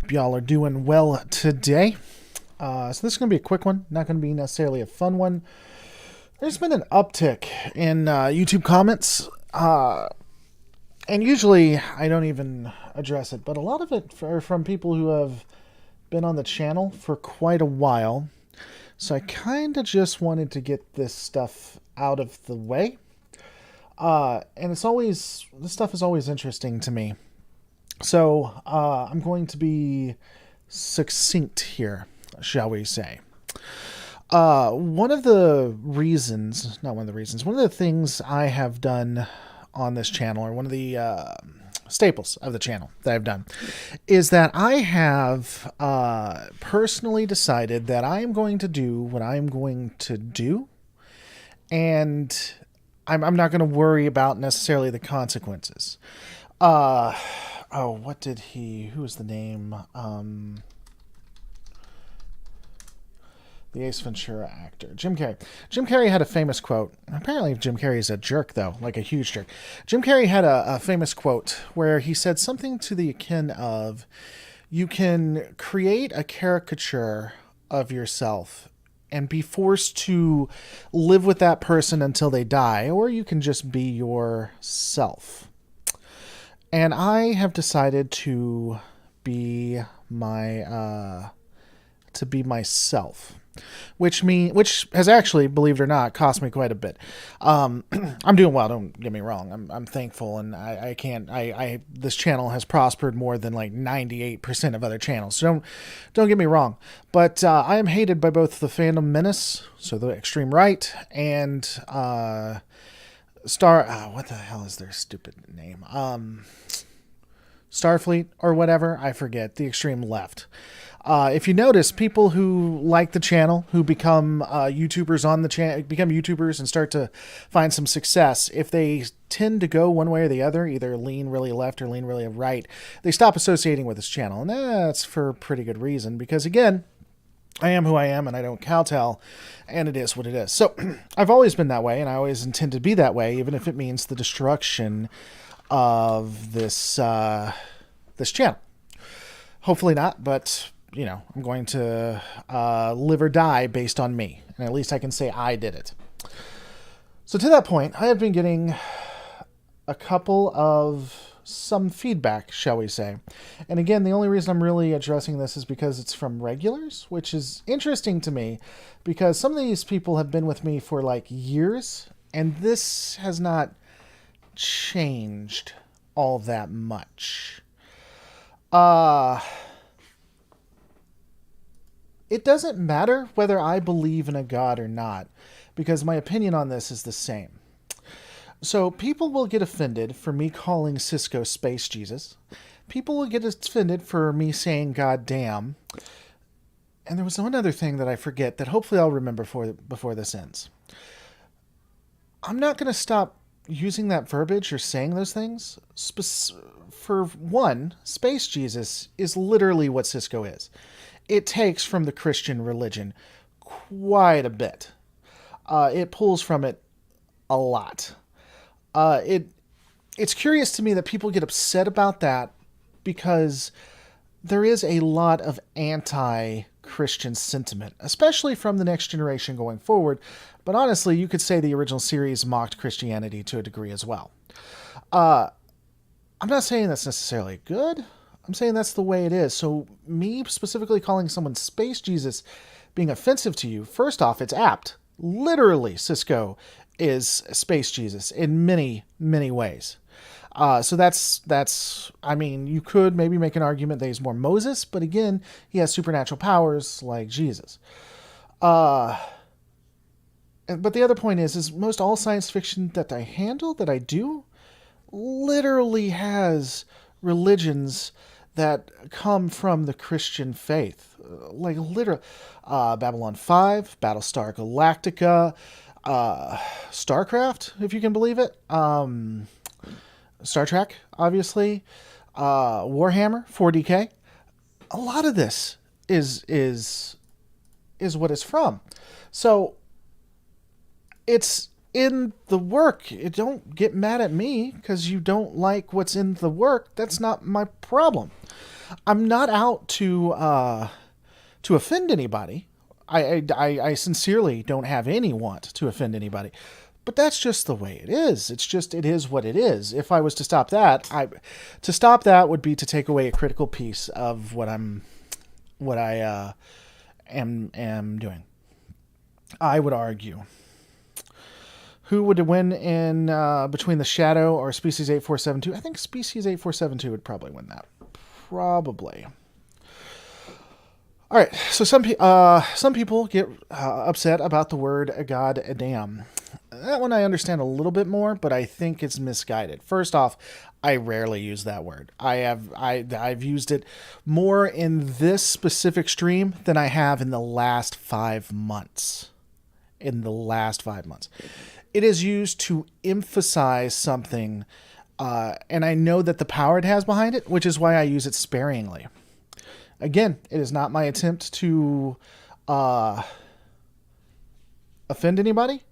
Hope y'all are doing well today. So this is going to be a quick one, not going to be necessarily a fun one. There's been an uptick in YouTube comments, and usually I don't even address it, but a lot of it are from people who have been on the channel for quite a while. So I kind of just wanted to get this stuff out of the way. And this stuff is always interesting to me. So I'm going to be succinct here, shall we say. One of the things I have done on this channel, or one of the staples of the channel that I've done, is that I have personally decided that I am going to do what I'm going to do, and I'm not going to worry about necessarily the consequences. Who was the name? The Ace Ventura actor, Jim Carrey. Jim Carrey had a famous quote. Apparently Jim Carrey's a jerk, though, like a huge jerk. Jim Carrey had a famous quote where he said something to the akin of, you can create a caricature of yourself and be forced to live with that person until they die, or you can just be yourself. And I have decided to be myself, which has actually, believe it or not, cost me quite a bit. I'm doing well. Don't get me wrong. I'm thankful, and this channel has prospered more than like 98% of other channels. So don't get me wrong. But I am hated by both the fandom menace, so the extreme right, and what the hell is their stupid name? Starfleet or whatever, I forget, the extreme left. If you notice, people who like the channel, who become YouTubers on the channel, become YouTubers and start to find some success, if they tend to go one way or the other, either lean really left or lean really right, they stop associating with this channel. And that's for a pretty good reason, because again, I am who I am, and I don't kowtow, and it is what it is. So I've always been that way, and I always intend to be that way, even if it means the destruction of this channel. Hopefully not, but I'm going to live or die based on me, and at least I can say I did it. So to that point, I have been getting a couple of some feedback, shall we say. And again, the only reason I'm really addressing this is because it's from regulars, which is interesting to me, because some of these people have been with me for like years, and this has not changed all that much. It doesn't matter whether I believe in a God or not, because my opinion on this is the same. So people will get offended for me calling Cisco Space Jesus. People will get offended for me saying God damn. And there was one other thing that I forget that hopefully I'll remember before this ends. I'm not going to stop using that verbiage or saying those things. For one, Space Jesus is literally what Cisco is. It takes from the Christian religion quite a bit. It pulls from it a lot. It's curious to me that people get upset about that, because there is a lot of anti-Christian sentiment, especially from the next generation going forward. But honestly, you could say the original series mocked Christianity to a degree as well. I'm not saying that's necessarily good. I'm saying that's the way it is. So me specifically calling someone Space Jesus being offensive to you, first off, it's apt. Literally, Cisco is Space Jesus in many, many ways. So that's, I mean, you could maybe make an argument that he's more Moses, but again, he has supernatural powers like Jesus. But the other point is most all science fiction that I do, literally has religions that come from the Christian faith. Like literally, Babylon 5, Battlestar Galactica, StarCraft, if you can believe it, Star Trek, obviously, Warhammer 40K. A lot of this is what it's from. So it's in the work. Don't get mad at me because you don't like what's in the work. That's not my problem. I'm not out to offend anybody. I sincerely don't have any want to offend anybody. But that's just the way it is. It is what it is. If I was to stop that, to stop that would be to take away a critical piece of what I am doing. I would argue. Who would win in between the Shadow or Species 8472? I think Species 8472 would probably win that. Probably. All right, so some people get upset about the word God damn. That one I understand a little bit more, but I think it's misguided. First off, I rarely use that word. I've used it more in this specific stream than I have in the last 5 months. It is used to emphasize something, and I know that the power it has behind it, which is why I use it sparingly. Again, it is not my attempt to offend anybody.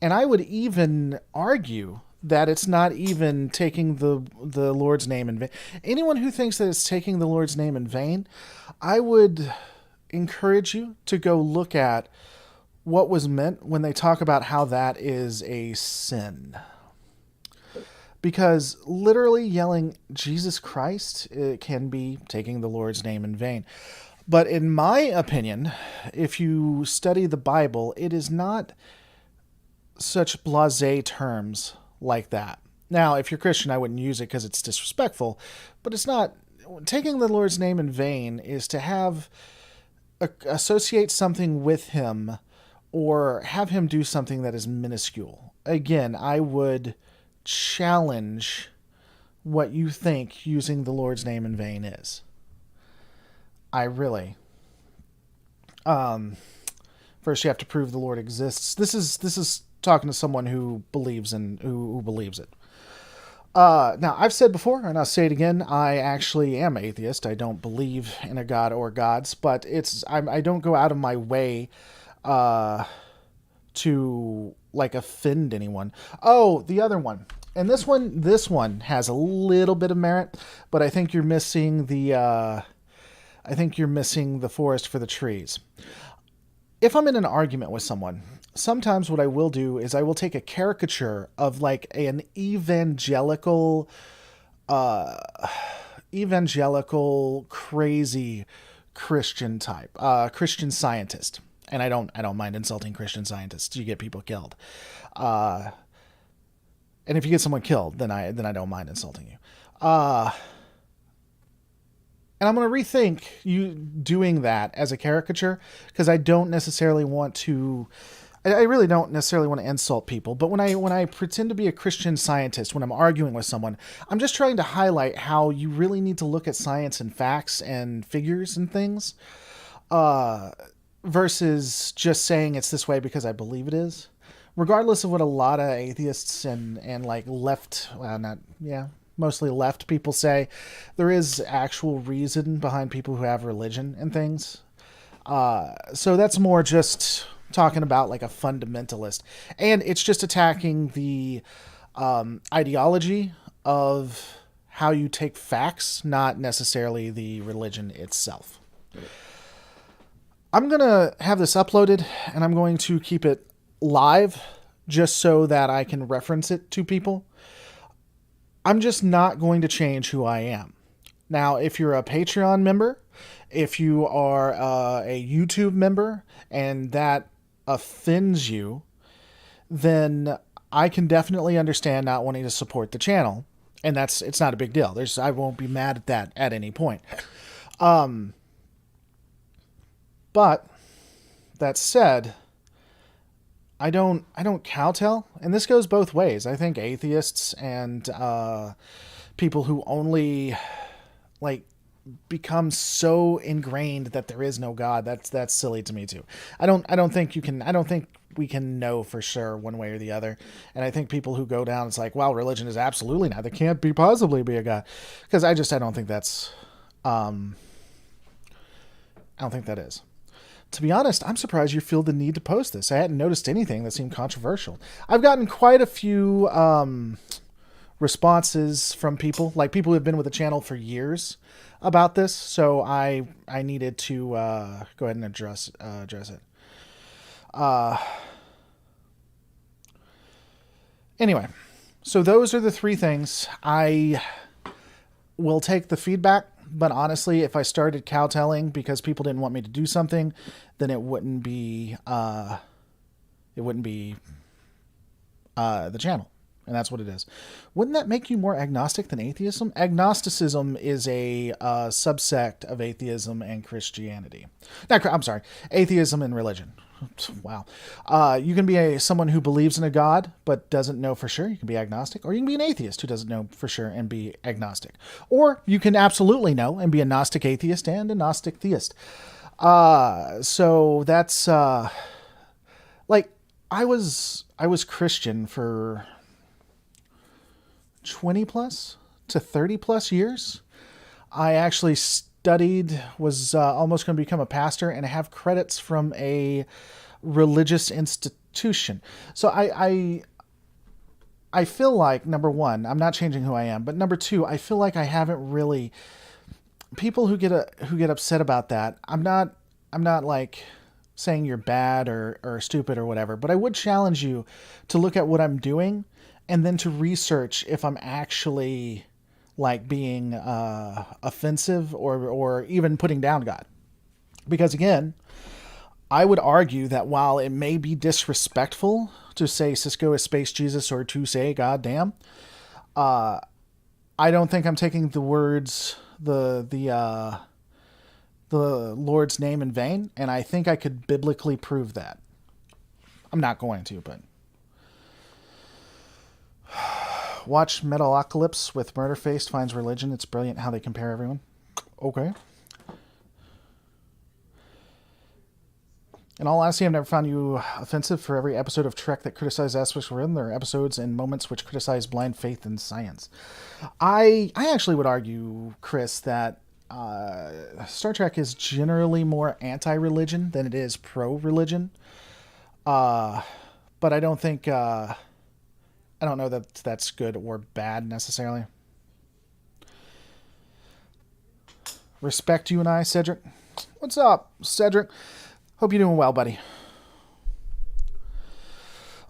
And I would even argue that it's not even taking the Lord's name in vain. Anyone who thinks that it's taking the Lord's name in vain, I would encourage you to go look at what was meant when they talk about how that is a sin. Because literally yelling Jesus Christ, it can be taking the Lord's name in vain. But in my opinion, if you study the Bible, it is not such blasé terms like that. Now, if you're Christian, I wouldn't use it because it's disrespectful, but it's not. Taking the Lord's name in vain is to have associate something with him or have him do something that is minuscule. Again, I would challenge what you think using the Lord's name in vain is. I really. First, you have to prove the Lord exists. This is talking to someone who believes who believes it. Now, I've said before, and I'll say it again, I actually am atheist. I don't believe in a god or gods, but I don't go out of my way to like offend anyone. Oh, the other one. And this one has a little bit of merit, but I think you're missing the forest for the trees. If I'm in an argument with someone, sometimes what I will do is I will take a caricature of like an evangelical crazy Christian type, Christian scientist. And I don't mind insulting Christian scientists. You get people killed. And if you get someone killed, then I don't mind insulting you. And I'm going to rethink you doing that as a caricature because I don't necessarily want to. I really don't necessarily want to insult people. But when I pretend to be a Christian scientist, when I'm arguing with someone, I'm just trying to highlight how you really need to look at science and facts and figures and things, versus just saying it's this way because I believe it is. Regardless of what a lot of atheists and like left, mostly left people say, there is actual reason behind people who have religion and things. So that's more just talking about like a fundamentalist. And it's just attacking the ideology of how you take facts, not necessarily the religion itself. I'm going to have this uploaded and I'm going to keep it live just so that I can reference it to people. I'm just not going to change who I am. Now, if you're a Patreon member, if you are a YouTube member and that offends you, then I can definitely understand not wanting to support the channel. And it's not a big deal. I won't be mad at that at any point. But that said, I don't kowtow, and this goes both ways. I think atheists and people who only like become so ingrained that there is no God, that's silly to me too. I don't think we can know for sure one way or the other. And I think people who go down, it's like, well, religion is absolutely not. There can't possibly be a God, because I don't think that's I don't think that is. To be honest, I'm surprised you feel the need to post this. I hadn't noticed anything that seemed controversial. I've gotten quite a few responses from people, like people who have been with the channel for years, about this. So I needed to go ahead and address it. Anyway, so those are the three things. I will take the feedback, but honestly, if I started cowtelling because people didn't want me to do something, then it wouldn't be the channel. And that's what it is. Wouldn't that make you more agnostic than atheism? Agnosticism is a subsect of atheism and Christianity. I'm sorry, atheism and religion. Wow. You can be someone who believes in a God but doesn't know for sure. You can be agnostic. Or you can be an atheist who doesn't know for sure and be agnostic. Or you can absolutely know and be a Gnostic atheist and a Gnostic theist. So that's like I was Christian for 20 plus to 30 plus years. I actually studied, was almost going to become a pastor, and I have credits from a religious institution. So I feel like, number one, I'm not changing who I am, but number two, I feel like I haven't really, people who get upset about that, I'm not like saying you're bad or stupid or whatever, but I would challenge you to look at what I'm doing and then to research if I'm actually like being offensive or even putting down God. Because again, I would argue that while it may be disrespectful to say Cisco is Space Jesus or to say God damn, I don't think I'm taking the words, the Lord's name in vain, and I think I could biblically prove that. I'm not going to, but watch Metalocalypse with Murderface finds religion. It's brilliant how they compare everyone. Okay. In all honesty, I've never found you offensive. For every episode of Trek that criticizes aspects of rhythm, there are episodes and moments which criticize blind faith in science. I actually would argue, Chris, that Star Trek is generally more anti-religion than it is pro-religion. But I don't think... I don't know that that's good or bad necessarily. Respect you and I, Cedric. What's up, Cedric? Hope you're doing well, buddy.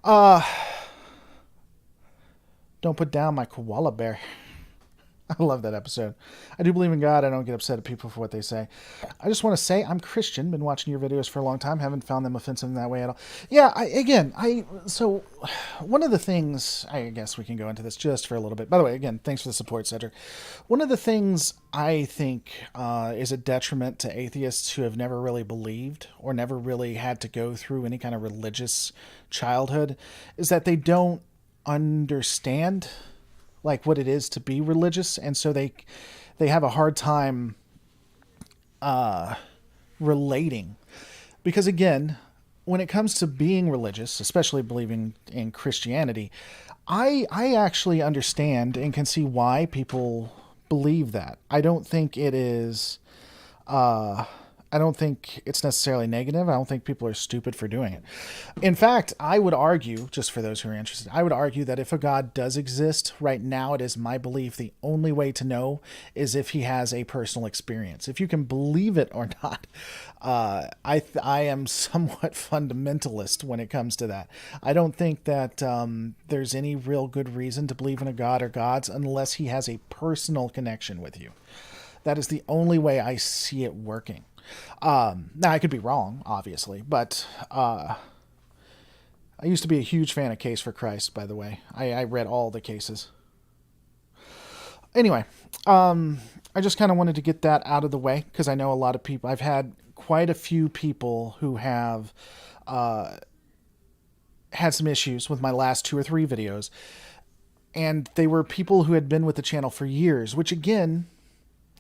Don't put down my koala bear. I love that episode. I do believe in God. I don't get upset at people for what they say. I just want to say I'm Christian. Been watching your videos for a long time. Haven't found them offensive in that way at all. Yeah, so one of the things, I guess we can go into this just for a little bit. By the way, again, thanks for the support, Cedric. One of the things I think is a detriment to atheists who have never really believed or never really had to go through any kind of religious childhood is that they don't understand like what it is to be religious, and so they have a hard time relating, because again, when it comes to being religious, especially believing in Christianity, I actually understand and can see why people believe that. I don't think it is I don't think it's necessarily negative. I don't think people are stupid for doing it. In fact, I would argue, just for those who are interested, I would argue that if a God does exist, right now it is my belief the only way to know is if he has a personal experience. If you can believe it or not, I am somewhat fundamentalist when it comes to that. I don't think that there's any real good reason to believe in a God or gods unless he has a personal connection with you. That is the only way I see it working. Now, I could be wrong, obviously, but I used to be a huge fan of Case for Christ, by the way. I read all the cases. Anyway, I just kind of wanted to get that out of the way, because I know a lot of people, I've had quite a few people who have had some issues with my last 2 or 3 videos, and they were people who had been with the channel for years, which again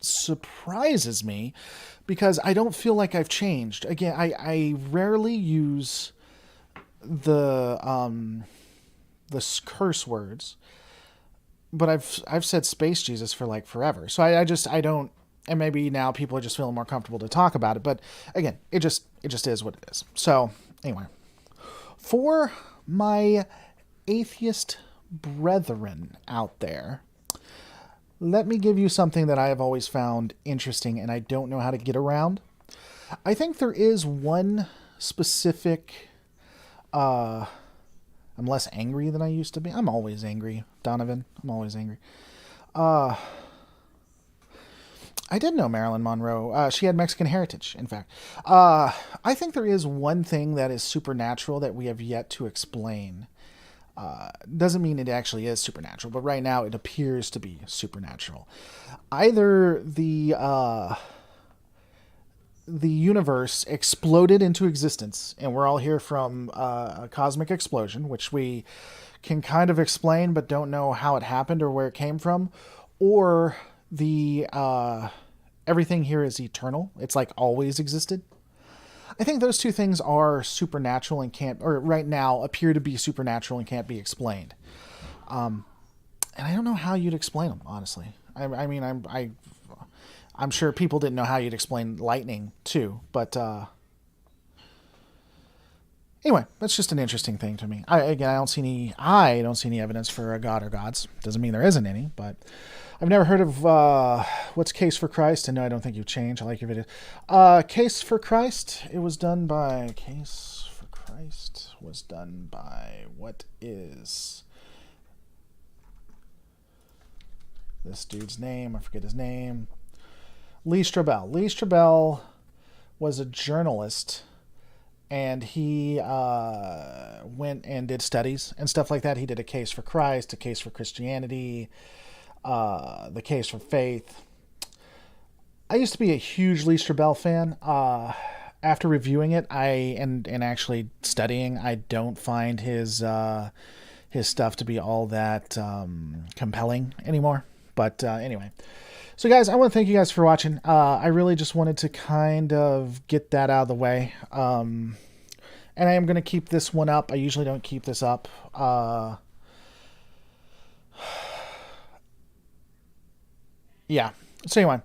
surprises me because I don't feel like I've changed. Again, I rarely use the curse words, but I've said Space Jesus for like forever. So I don't, And maybe now people are just feeling more comfortable to talk about it. But again, it just is what it is. So anyway, for my atheist brethren out there, let me give you something that I have always found interesting and I don't know how to get around. I think there is one specific... I'm less angry than I used to be. I'm always angry, Donovan. I'm always angry. I did know Marilyn Monroe. She had Mexican heritage, in fact. I think there is one thing that is supernatural that we have yet to explain. Doesn't mean it actually is supernatural, but right now it appears to be supernatural. Either the universe exploded into existence, and we're all here from a cosmic explosion, which we can kind of explain, but don't know how it happened or where it came from, or the everything here is eternal. It's like always existed. I think those two things are supernatural and can't, or right now appear to be supernatural and can't be explained. And I don't know how you'd explain them, honestly. I mean, I'm sure people didn't know how you'd explain lightning too, but anyway, that's just an interesting thing to me. I don't see any evidence for a god or gods. Doesn't mean there isn't any, but I've never heard of what's Case for Christ, and no, I don't think you've changed. I like your video. Case for Christ. It was done by Case for Christ was done by what is this dude's name? I forget his name. Lee Strobel. Lee Strobel was a journalist, and he went and did studies and stuff like that. He did a case for Christ, a case for Christianity, the case for faith. I used to be a huge Lee Strobel fan. After reviewing it, and actually studying, I don't find his stuff to be all that compelling anymore. But anyway. So guys, I want to thank you guys for watching. I really just wanted to kind of get that out of the way. And I am going to keep this one up. I usually don't keep this up. Yeah. So anyway,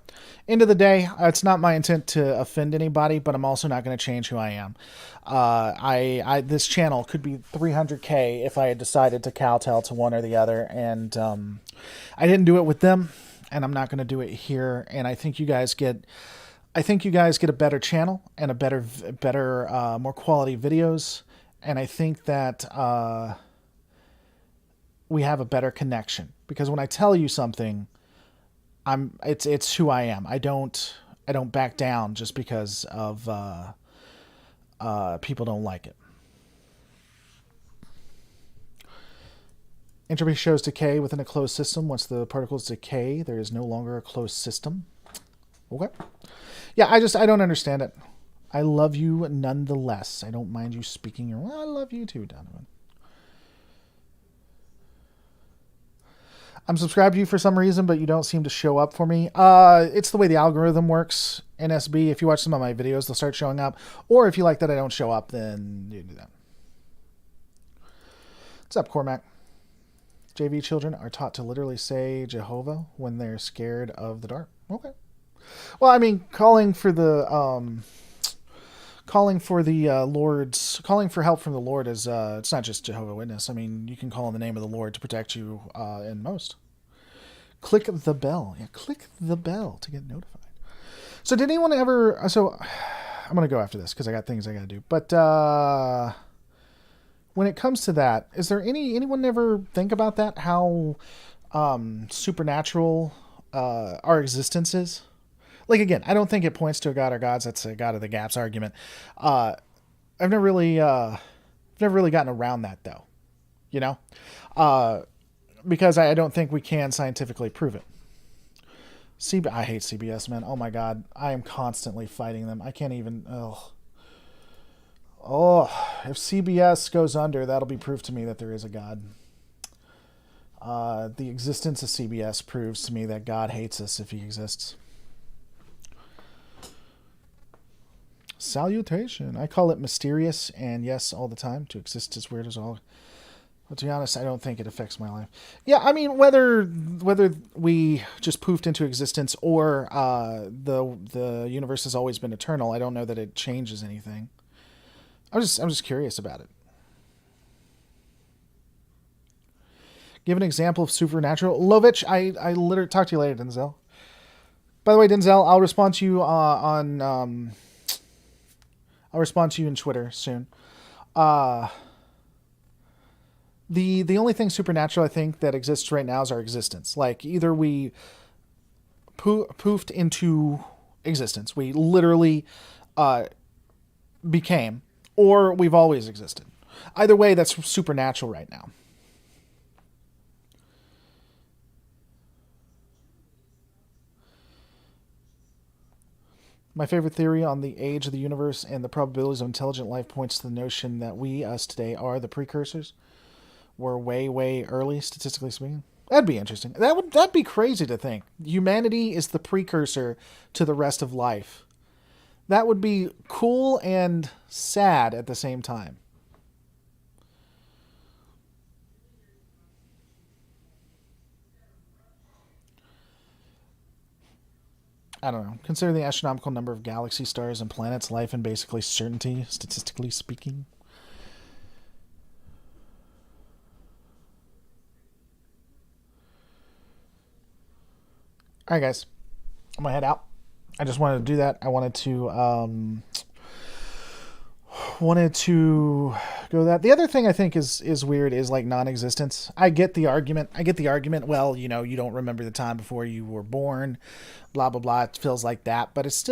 end of the day, it's not my intent to offend anybody, but I'm also not going to change who I am. This channel could be 300K if I had decided to kowtow to one or the other, and I didn't do it with them, and I'm not going to do it here. And I think you guys get a better channel and a better, more quality videos, and I think that we have a better connection, because when I tell you something, it's who I am. I don't back down just because of people don't like it. Entropy shows decay within a closed system. Once the particles decay, there is no longer a closed system. Okay. Yeah, I don't understand it. I love you nonetheless. I don't mind you speaking your... Well, I love you too, Donovan. I'm subscribed to you for some reason, but you don't seem to show up for me. It's the way the algorithm works in SB. If you watch some of my videos, they'll start showing up. Or if you like that I don't show up, then you do that. What's up, Cormac? JV children are taught to literally say Jehovah when they're scared of the dark. Okay. Well, I mean, calling for help from the Lord is it's not just Jehovah Witness. I mean, you can call on the name of the Lord to protect you in most. Click the bell. Yeah, click the bell to get notified. So did anyone ever... So I'm going to go after this because I got things I got to do. But when it comes to that, is there anyone ever think about that? How supernatural our existence is? Like, again, I don't think it points to a god or gods. That's a God of the Gaps argument. I've never really gotten around that, though. You know? Because I don't think we can scientifically prove it. I hate CBS, man. Oh, my God. I am constantly fighting them. I can't even... if CBS goes under, that'll be proof to me that there is a God. The existence of CBS proves to me that God hates us if he exists. Salutation. I call it mysterious, and yes, all the time. To exist is weird as all. But to be honest, I don't think it affects my life. Yeah, I mean, whether we just poofed into existence or the universe has always been eternal, I don't know that it changes anything. I'm just curious about it. Give an example of supernatural. Lovitch, I literally talk to you later, Denzel. By the way, Denzel, I'll respond to you I'll respond to you in Twitter soon. Uh, the only thing supernatural I think that exists right now is our existence. Like either we poofed into existence, we literally uh, became, or we've always existed. Either way, that's supernatural right now. My favorite theory on the age of the universe and the probabilities of intelligent life points to the notion that we, us today, are the precursors. We're way, way early, statistically speaking. That'd be interesting. That'd be crazy to think. Humanity is the precursor to the rest of life. That would be cool and sad at the same time. I don't know. Consider the astronomical number of galaxy stars and planets, life, and basically certainty, statistically speaking. All right, guys. I'm going to head out. I just wanted to do that. I wanted to go that. The other thing I think is weird is like non-existence. I get the argument. Well, you don't remember the time before you were born, blah blah blah. It feels like that, but it's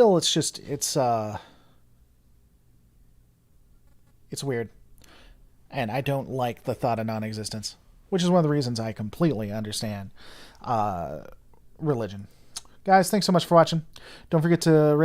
weird, and I don't like the thought of non-existence, which is one of the reasons I completely understand religion. Guys, thanks so much for watching. Don't forget to